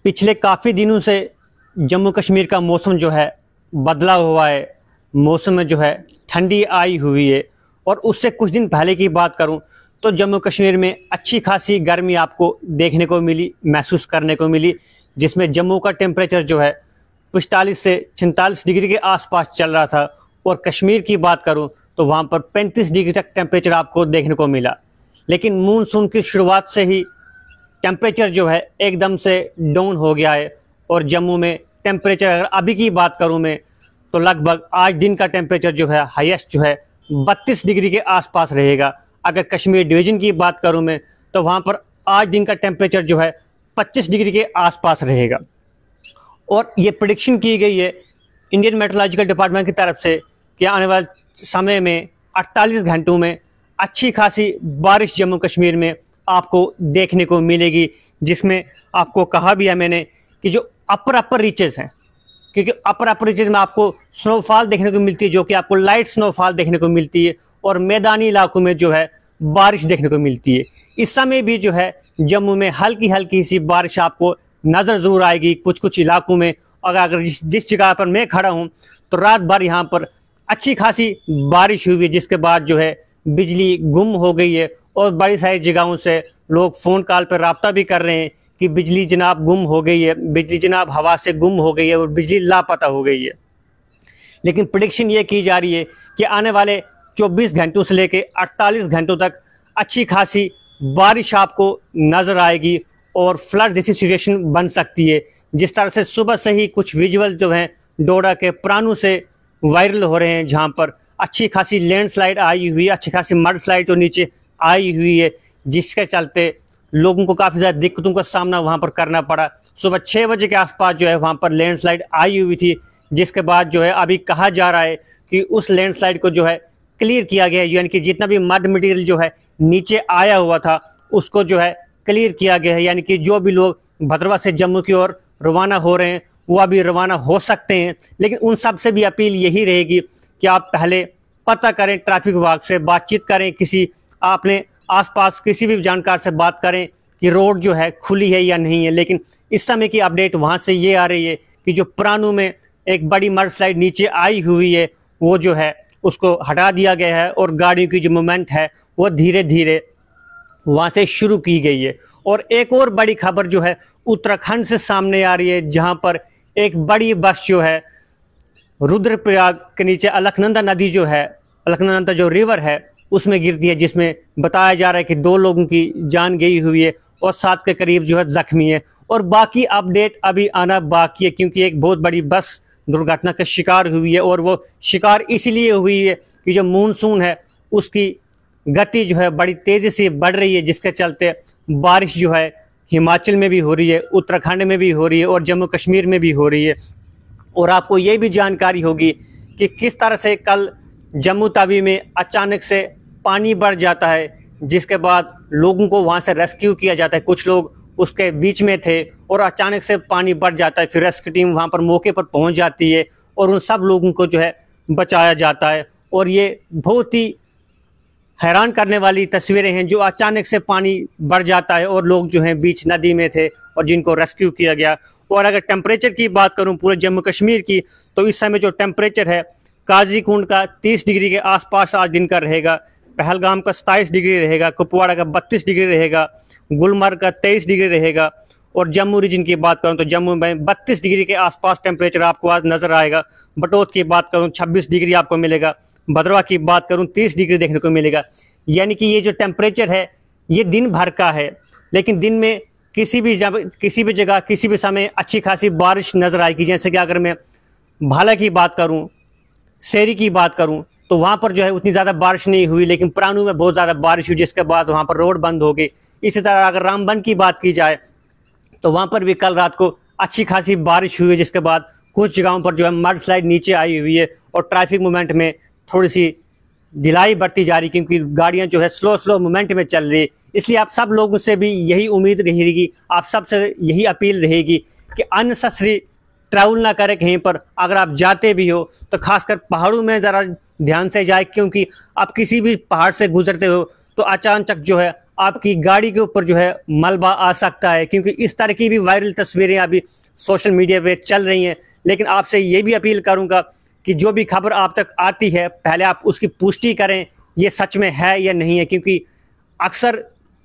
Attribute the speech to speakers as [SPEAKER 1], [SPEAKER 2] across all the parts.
[SPEAKER 1] पिछले काफ़ी दिनों से जम्मू कश्मीर का मौसम जो है बदला हुआ है। मौसम में जो है ठंडी आई हुई है। और उससे कुछ दिन पहले की बात करूं तो जम्मू कश्मीर में अच्छी खासी गर्मी आपको देखने को मिली, महसूस करने को मिली, जिसमें जम्मू का टेम्परेचर जो है 45 से 46 डिग्री के आसपास चल रहा था। और कश्मीर की बात करूं तो वहां पर 35 डिग्री तक टेम्परेचर आपको देखने को मिला। लेकिन मानसून की शुरुआत से ही टेम्परेचर जो है एकदम से डाउन हो गया है। और जम्मू में टेम्परेचर अगर अभी की बात करूं मैं तो लगभग आज दिन का टेम्परेचर जो है हाईएस्ट जो है 32 डिग्री के आसपास रहेगा। अगर कश्मीर डिवीज़न की बात करूं मैं तो वहां पर आज दिन का टेम्परेचर जो है 25 डिग्री के आसपास रहेगा। और ये प्रेडिक्शन की गई है इंडियन मेट्रोलॉजिकल डिपार्टमेंट की तरफ से कि आने वाले समय में 48 घंटों में अच्छी खासी बारिश जम्मू कश्मीर में आपको देखने को मिलेगी। जिसमें आपको कहा भी है मैंने कि जो अपर रीचेस हैं, क्योंकि अपर रीचेस में आपको स्नोफॉल देखने को मिलती है, जो कि आपको लाइट स्नोफॉल देखने को मिलती है। और मैदानी इलाकों में जो है बारिश देखने को मिलती है। इस समय भी जो है जम्मू में हल्की हल्की सी बारिश आपको नज़र ज़रूर आएगी कुछ कुछ इलाकों में। और अगर जिस जगह पर मैं खड़ा हूँ तो रात भर यहाँ पर अच्छी खासी बारिश हुई है, जिसके बाद जो है बिजली गुम हो गई है। और बड़ी सारी जगहों से लोग फ़ोन कॉल पर रब्ता भी कर रहे हैं कि बिजली जनाब गुम हो गई है, बिजली जनाब हवा से गुम हो गई है और बिजली लापता हो गई है। लेकिन प्रेडिक्शन ये की जा रही है कि आने वाले 24 घंटों से लेकर 48 घंटों तक अच्छी खासी बारिश आपको नज़र आएगी और फ्लड जैसी सिचुएशन बन सकती है। जिस तरह से सुबह से ही कुछ विजुअल जो हैं डोडा के प्राणों से वायरल हो रहे हैं, जहाँ पर अच्छी खासी लैंडस्लाइड आई हुई है, अच्छी खासी मड स्लाइड जो नीचे आई हुई है, जिसके चलते लोगों को काफ़ी ज़्यादा दिक्कतों का सामना वहाँ पर करना पड़ा। सुबह 6 बजे के आसपास जो है वहाँ पर लैंडस्लाइड आई हुई थी, जिसके बाद जो है अभी कहा जा रहा है कि उस लैंडस्लाइड को जो है क्लियर किया गया है। यानी कि जितना भी मड मटेरियल जो है नीचे आया हुआ था उसको जो है क्लियर किया गया है। यानी कि जो भी लोग भद्रवाह से जम्मू की ओर रवाना हो रहे हैं वो अभी रवाना हो सकते हैं। लेकिन उन सब से भी अपील यही रहेगी कि आप पहले पता करें, ट्रैफिक विभाग से बातचीत करें, किसी अपने आसपास किसी भी जानकार से बात करें कि रोड जो है खुली है या नहीं है। लेकिन इस समय की अपडेट वहाँ से ये आ रही है कि जो प्राणों में एक बड़ी मड स्लाइड नीचे आई हुई है वो जो है उसको हटा दिया गया है और गाड़ियों की जो मूवमेंट है वो धीरे धीरे वहाँ से शुरू की गई है। और एक और बड़ी खबर जो है उत्तराखंड से सामने आ रही है, जहाँ पर एक बड़ी बस जो है रुद्रप्रयाग के नीचे अलकनंदा नदी जो है, अलकनंदा जो रिवर है उसमें गिरती है, जिसमें बताया जा रहा है कि 2 लोगों की जान गई हुई है और 7 के करीब जो है जख्मी है। और बाकी अपडेट अभी आना बाकी है, क्योंकि एक बहुत बड़ी बस दुर्घटना का शिकार हुई है। और वो शिकार इसलिए हुई है कि जो मानसून है उसकी गति जो है बड़ी तेज़ी से बढ़ रही है, जिसके चलते बारिश जो है हिमाचल में भी हो रही है, उत्तराखंड में भी हो रही है और जम्मू कश्मीर में भी हो रही है। और आपको ये भी जानकारी होगी कि किस तरह से कल जम्मू तवी में अचानक से पानी बढ़ जाता है, जिसके बाद लोगों को वहाँ से रेस्क्यू किया जाता है। कुछ लोग उसके बीच में थे और अचानक से पानी बढ़ जाता है, फिर रेस्क्यू टीम वहाँ पर मौके पर पहुँच जाती है और उन सब लोगों को जो है बचाया जाता है। और ये बहुत ही हैरान करने वाली तस्वीरें हैं, जो अचानक से पानी बढ़ जाता है और लोग जो हैं बीच नदी में थे और जिनको रेस्क्यू किया गया। और अगर टेम्परेचर की बात करूं पूरे जम्मू कश्मीर की, तो इस समय जो टेम्परेचर है काजीकुंड का 30 डिग्री के आसपास आज दिन का रहेगा, पहलगाम का 27 डिग्री रहेगा, कुपवाड़ा का 32 डिग्री रहेगा, गुलमर्ग का 23 डिग्री रहेगा। और जम्मू रीजन की बात करूं तो जम्मू में 32 डिग्री के आसपास टेम्परेचर आपको आज नज़र आएगा। बटोत की बात करूं 26 डिग्री आपको मिलेगा, भद्रवाह की बात करूं 30 डिग्री देखने को मिलेगा। यानी कि ये जो टेम्परेचर है ये दिन भर का है, लेकिन दिन में किसी भी जगह किसी भी समय अच्छी खासी बारिश नज़र आएगी। जैसे कि अगर मैं भाला की बात करूं, सेरी की बात करूं तो वहाँ पर जो है उतनी ज़्यादा बारिश नहीं हुई, लेकिन प्राणू में बहुत ज़्यादा बारिश हुई, जिसके बाद वहाँ पर रोड बंद हो गई। इसी तरह अगर रामबन की बात की जाए तो वहाँ पर भी कल रात को अच्छी खासी बारिश हुई है, जिसके बाद कुछ जगहों पर जो है मड स्लाइड नीचे आई हुई है और ट्रैफिक मूवमेंट में थोड़ी सी ढिलाई बढ़ती जा रही, क्योंकि गाड़ियाँ जो है स्लो मूवमेंट में चल रही है। इसलिए आप सब लोगों से भी यही उम्मीद रहेगी, आप सब से यही अपील रहेगी कि अननेसेसरी ट्रैवल ना करें कहीं पर। अगर आप जाते भी हो तो खासकर पहाड़ों में ज़रा ध्यान से जाए, क्योंकि आप किसी भी पहाड़ से गुजरते हो तो अचानक जो है आपकी गाड़ी के ऊपर जो है मलबा आ सकता है, क्योंकि इस तरह की भी वायरल तस्वीरें अभी सोशल मीडिया पे चल रही हैं। लेकिन आपसे ये भी अपील करूंगा कि जो भी खबर आप तक आती है पहले आप उसकी पुष्टि करें, ये सच में है या नहीं है, क्योंकि अक्सर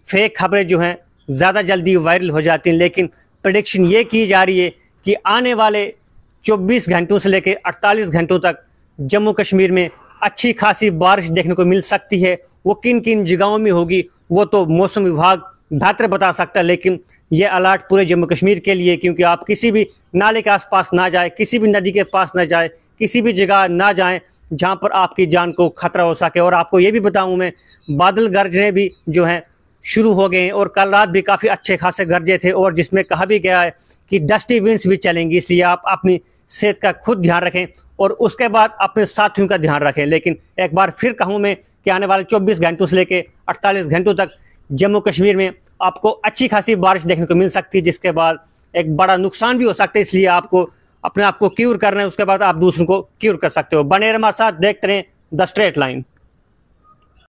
[SPEAKER 1] फेक खबरें जो हैं ज़्यादा जल्दी वायरल हो जाती हैं। लेकिन प्रेडिक्शन ये की जा रही है कि आने वाले 24 घंटों से लेकर 48 घंटों तक जम्मू कश्मीर में अच्छी खासी बारिश देखने को मिल सकती है। वो किन किन जगहों में होगी वो तो मौसम विभाग बेहतर बता सकता है, लेकिन ये अलर्ट पूरे जम्मू कश्मीर के लिए, क्योंकि आप किसी भी नाले के आसपास ना जाए, किसी भी नदी के पास ना जाए, किसी भी जगह ना जाएं जहां पर आपकी जान को खतरा हो सके। और आपको ये भी बताऊं मैं, बादल गरजने भी जो हैं शुरू हो गए हैं और कल रात भी काफ़ी अच्छे खासे गरजे थे, और जिसमें कहा भी गया है कि डस्टी विंड्स भी चलेंगी। इसलिए आप अपनी सेहत का खुद ध्यान रखें और उसके बाद अपने साथियों का ध्यान रखें। लेकिन एक बार फिर कहूँ मैं कि आने वाले 24 घंटों से लेकर 48 घंटों तक जम्मू कश्मीर में आपको अच्छी खासी बारिश देखने को मिल सकती है, जिसके बाद एक बड़ा नुकसान भी हो सकता है। इसलिए आपको अपने आप को क्यूर करना है, उसके बाद आप दूसरों को क्यूर कर सकते हो। बने रहे हमारे साथ, देखते रहें द स्ट्रेट लाइन।